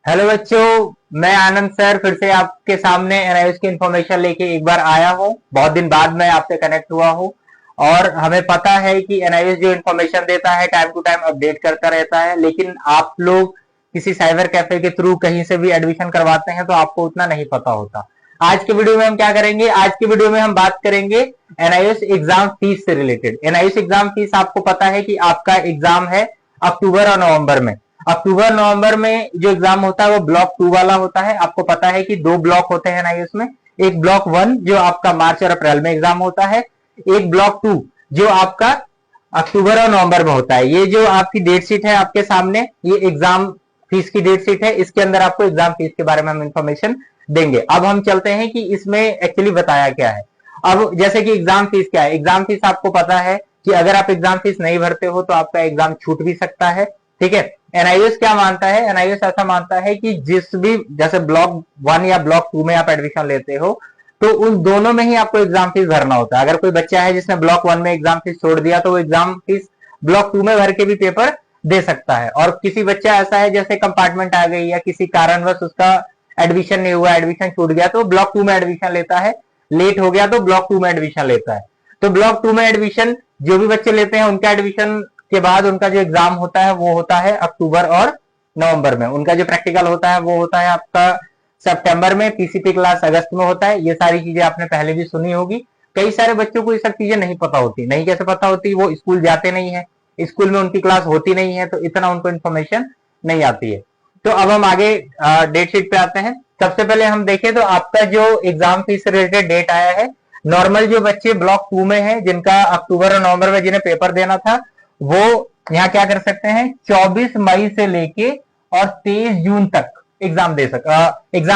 Hello बच्चों, मैं आनंद sir फिर से आपके सामने एनआईएस की इंफॉर्मेशन लेके एक बार आया हूँ। बहुत दिन बाद मैं आपसे कनेक्ट हुआ हूँ और हमें पता है कि एनआईएस जो इंफॉर्मेशन देता है टाइम टू टाइम अपडेट करता रहता है, लेकिन आप लोग किसी साइबर कैफे के थ्रू कहीं से भी एडमिशन करवाते हैं तो आपको उतना नहीं पता होता। आज के वीडियो में हम क्या करेंगे? आज के वीडियो में हम बात करेंगे एनआईएस एग्जाम फीस से रिलेटेड। एनआईएस एग्जाम फीस आपको पता है कि आपका एग्जाम है अक्टूबर और नवंबर में। अक्टूबर नवंबर में जो एग्जाम होता है वो ब्लॉक 2 वाला होता है। आपको पता है कि दो ब्लॉक होते हैं एनआईएस में। एक ब्लॉक 1 जो आपका मार्च और अप्रैल में एग्जाम होता है, एक ब्लॉक 2 जो आपका अक्टूबर और नवंबर में होता है। ये जो आपकी डेट शीट है आपके सामने, ये एग्जाम फीस की डेट शीट है। इसके अंदर आपको एग्जाम फीस के बारे में हम इंफॉर्मेशन देंगे। अब हम चलते हैं कि इसमें एक्चुअली बताया क्या है। अब जैसे कि एग्जाम फीस क्या है, एग्जाम फीस आपको पता है कि अगर आप एग्जाम फीस नहीं भरते हो तो आपका एग्जाम छूट भी सकता है। ठीक है, एनआईएस क्या मानता है? एनआईएस ऐसा मानता है कि जिस भी जैसे ब्लॉक 1 या ब्लॉक 2 में आप एडमिशन लेते हो तो उन दोनों में ही आपको एग्जाम फीस भरना होता है। अगर कोई बच्चा है जिसने ब्लॉक 1 में एग्जाम फीस छोड़ दिया तो वो एग्जाम फीस ब्लॉक 2 में भर के भी पेपर दे सकता है। और किसी बच्चा ऐसा है जैसे कंपार्टमेंट आ गई या किसी कारणवश उसका एडमिशन नहीं हुआ, एडमिशन छूट गया तो ब्लॉक 2 में एडमिशन लेता है, लेट हो गया तो ब्लॉक 2 में एडमिशन लेता है। तो ब्लॉक 2 में एडमिशन जो भी बच्चे लेते हैं उनका एडमिशन के बाद उनका जो एग्जाम होता है वो होता है अक्टूबर और नवंबर में। उनका जो प्रैक्टिकल होता है वो होता है आपका सितंबर में, पीसीपी क्लास अगस्त में होता है। ये सारी चीजें आपने पहले भी सुनी होगी। कई सारे बच्चों को ये सब चीजें नहीं पता होती। नहीं कैसे पता होती? वो स्कूल जाते नहीं है, स्कूल में उनकी क्लास होती नहीं है तो इतना उनको इन्फॉर्मेशन नहीं आती है। तो अब हम आगे डेट शीट पे आते हैं। सबसे पहले हम देखें तो आपका जो एग्जाम फीस से रिलेटेड डेट आया है, नॉर्मल जो बच्चे ब्लॉक 2 में है जिनका अक्टूबर और नवंबर में जिन्हें पेपर देना था वो यहाँ क्या कर सकते हैं, 24 मई से लेके और 23 जून तक एग्जाम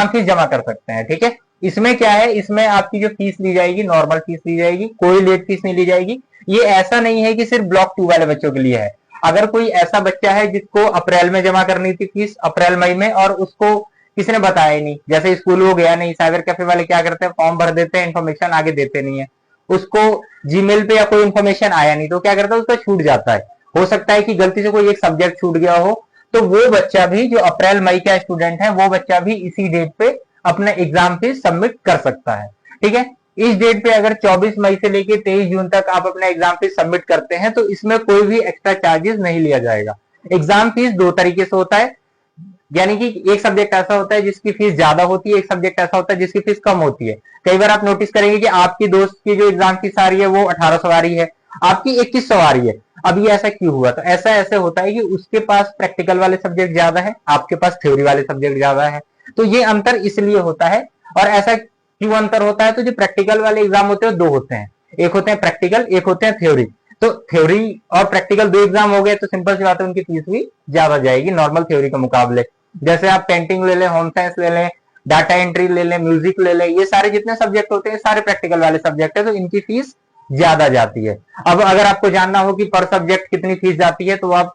फीस जमा कर सकते हैं। ठीक है, इसमें क्या है, इसमें आपकी जो फीस ली जाएगी नॉर्मल फीस ली जाएगी, कोई लेट फीस नहीं ली जाएगी। ये ऐसा नहीं है कि सिर्फ ब्लॉक 2 वाले बच्चों के लिए है। अगर कोई ऐसा बच्चा है जिसको अप्रैल में जमा करनी थी फीस, अप्रैल मई में, और उसको किसी ने बताया ही नहीं, जैसे स्कूल वो गया नहीं, साइबर कैफे वाले क्या करते हैं फॉर्म भर देते हैं, इन्फॉर्मेशन आगे देते नहीं है, उसको जीमेल पे या कोई इन्फॉर्मेशन आया नहीं तो क्या करता है उसका छूट जाता है। हो सकता है कि गलती से कोई एक सब्जेक्ट छूट गया हो तो वो बच्चा भी जो अप्रैल मई का स्टूडेंट है वो बच्चा भी इसी डेट पे अपना एग्जाम फीस सबमिट कर सकता है। ठीक है, इस डेट पे अगर 24 मई से लेके 23 जून तक आप अपना एग्जाम फीस सबमिट करते हैं तो इसमें कोई भी एक्स्ट्रा चार्जेस नहीं लिया जाएगा। एग्जाम फीस दो तरीके से होता है, यानी कि एक सब्जेक्ट ऐसा होता है जिसकी फीस ज्यादा होती है, एक सब्जेक्ट ऐसा होता है जिसकी फीस कम होती है। कई बार आप नोटिस करेंगे कि आपकी दोस्त की जो एग्जाम फीस आ रही है वो 1800 आ रही है, आपकी 2100 आ रही है। अब ये ऐसा क्यों हुआ? तो ऐसा ऐसे होता है कि उसके पास प्रैक्टिकल वाले सब्जेक्ट ज्यादा है, आपके पास थ्योरी वाले सब्जेक्ट ज्यादा है, तो ये अंतर इसलिए होता है। और ऐसा क्यों अंतर होता है? तो जो प्रैक्टिकल वाले एग्जाम होते हैं दो होते हैं, एक होते हैं प्रैक्टिकल, एक होते हैं थ्योरी। तो थ्योरी और प्रैक्टिकल दो एग्जाम हो गए तो सिंपल सी बात है उनकी फीस भी ज्यादा जाएगी नॉर्मल थ्योरी के मुकाबले। जैसे आप पेंटिंग ले लें, होम साइंस ले लें, डाटा एंट्री ले लें, म्यूजिक ले लें, ये सारे जितने सब्जेक्ट होते हैं सारे प्रैक्टिकल वाले सब्जेक्ट है तो इनकी फीस ज्यादा जाती है। अब अगर आपको जानना हो कि पर सब्जेक्ट कितनी फीस जाती है तो आप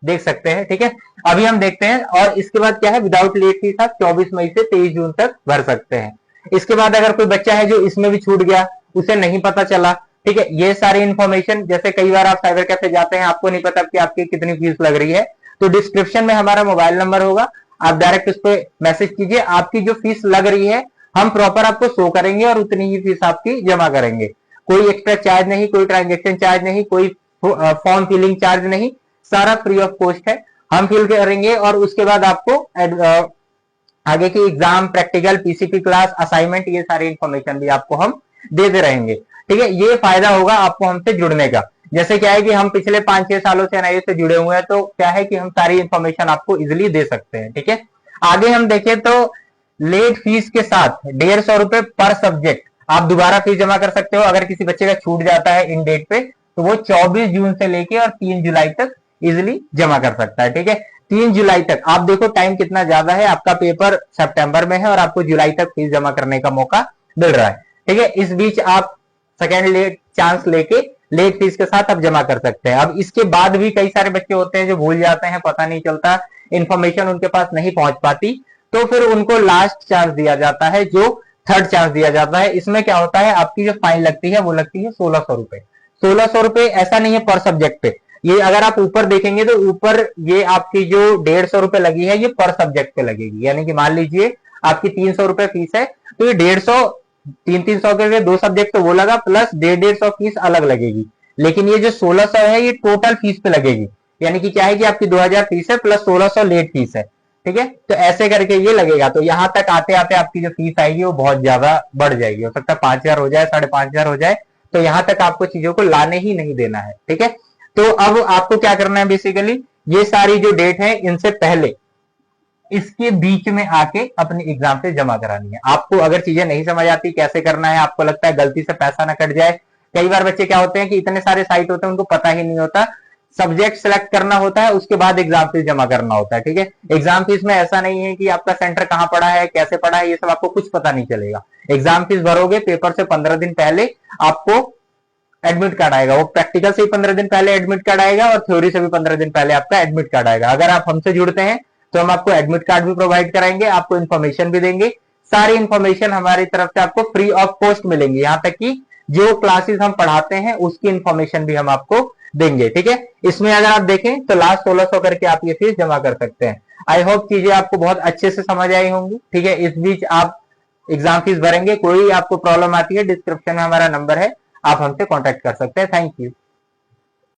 देख सकते हैं। ठीक है, अभी हम देखते हैं। और इसके बाद क्या है, विदाउट लेट फीस आप 24 मई से 23 जून तक भर सकते हैं। इसके बाद अगर कोई बच्चा है जो इसमें भी छूट गया, उसे नहीं पता चला, ठीक है, ये सारी इंफॉर्मेशन, जैसे कई बार आप साइबर कैफे जाते हैं आपको नहीं पता कि आपकी कितनी फीस लग रही है, तो डिस्क्रिप्शन में हमारा मोबाइल नंबर होगा, आप डायरेक्ट उस पर मैसेज कीजिए, आपकी जो फीस लग रही है हम प्रॉपर आपको शो करेंगे और उतनी ही फीस आपकी जमा करेंगे। कोई एक्स्ट्रा चार्ज नहीं, कोई ट्रांजेक्शन चार्ज नहीं, कोई फॉर्म फिलिंग चार्ज नहीं, सारा फ्री ऑफ कॉस्ट है। हम फिल करेंगे और उसके बाद आपको आगे की exam, practical, PCP class, assignment, ये सारी इंफॉर्मेशन भी आपको हम देते रहेंगे। ठीक है, ये फायदा होगा आपको हमसे जुड़ने का। जैसे क्या है कि हम पिछले 5-6 सालों से एनआईएस से जुड़े हुए हैं तो क्या है कि हम सारी इंफॉर्मेशन आपको इजिली दे सकते हैं। ठीक है, आगे हम देखें तो लेट फीस के साथ 150 रुपए पर सब्जेक्ट आप दोबारा फीस जमा कर सकते हो। अगर किसी बच्चे का छूट जाता है इन डेट पे तो वो 24 जून से लेके और 3 जुलाई तक इजिली जमा कर सकता है। ठीक है, 3 जुलाई तक आप देखो टाइम कितना ज्यादा है, आपका पेपर सितंबर में है और आपको जुलाई तक फीस जमा करने का मौका मिल रहा है। ठीक है, इस बीच आप सेकेंड लेट चांस लेके लेट फीस के साथ आप जमा कर सकते हैं। अब इसके बाद भी कई सारे बच्चे होते हैं जो भूल जाते हैं, पता नहीं चलता, इंफॉर्मेशन उनके पास नहीं पहुंच पाती, तो फिर उनको लास्ट चांस दिया जाता है, जो थर्ड चांस दिया जाता है। इसमें क्या होता है, आपकी जो फाइन लगती है वो लगती है 1600 रुपए। 1600 रुपए ऐसा नहीं है पर सब्जेक्ट पे, ये अगर आप ऊपर देखेंगे तो ऊपर ये आपकी जो 150 रुपए लगी है ये पर सब्जेक्ट पे लगेगी, यानी कि मान लीजिए आपकी 300 रुपए फीस है तो ये 150 300 के 2 सब्जेक्ट तो वो लगा प्लस 150 फीस अलग लगेगी। लेकिन ये जो 1600 है ये टोटल फीस पे लगेगी, यानी कि क्या है कि आपकी 2000 फीस है प्लस 1600 लेट फीस है। ठीक है, तो ऐसे करके ये लगेगा। तो यहां तक आते आते आपकी जो फीस आएगी वो बहुत ज्यादा बढ़ जाएगी, हो सकता है 5000 हो जाए, 5500 हो जाए। तो यहां तक आपको चीजों को लाने ही नहीं देना है। ठीक है, तो अब आपको क्या करना है, बेसिकली ये सारी जो डेट है इनसे पहले इसके बीच में आके अपनी एग्जाम फीस जमा करानी है। आपको अगर चीजें नहीं समझ आती कैसे करना है, आपको लगता है गलती से पैसा ना कट जाए, कई बार बच्चे क्या होते हैं कि इतने सारे साइट होते हैं उनको पता ही नहीं होता, सब्जेक्ट सेलेक्ट करना होता है उसके बाद एग्जाम फीस जमा करना होता है। ठीक है, एग्जाम फीस में ऐसा नहीं है कि आपका सेंटर कहां पड़ा है, कैसे पड़ा है, ये सब आपको कुछ पता नहीं चलेगा। एग्जाम फीस भरोगे, पेपर से 15 दिन पहले आपको एडमिट कार्ड आएगा, वो प्रैक्टिकल से ही 15 दिन पहले एडमिट कार्ड आएगा और थ्योरी से भी 15 दिन पहले आपका एडमिट कार्ड आएगा। अगर आप हमसे जुड़ते हैं तो हम आपको एडमिट कार्ड भी प्रोवाइड कराएंगे, आपको इन्फॉर्मेशन भी देंगे, सारी इन्फॉर्मेशन हमारी तरफ से आपको फ्री ऑफ कॉस्ट मिलेंगी, यहां तक कि जो क्लासेस हम पढ़ाते हैं उसकी इन्फॉर्मेशन भी हम आपको देंगे। ठीक है, इसमें अगर आप देखें तो लास्ट 1600 करके आप ये फीस जमा कर सकते हैं। आई होप चीजें आपको बहुत अच्छे से समझ आई होंगी। ठीक है, इस बीच आप एग्जाम फीस भरेंगे, कोई आपको प्रॉब्लम आती है डिस्क्रिप्शन में हमारा नंबर है, आप हमसे कांटेक्ट कर सकते हैं। Thank you.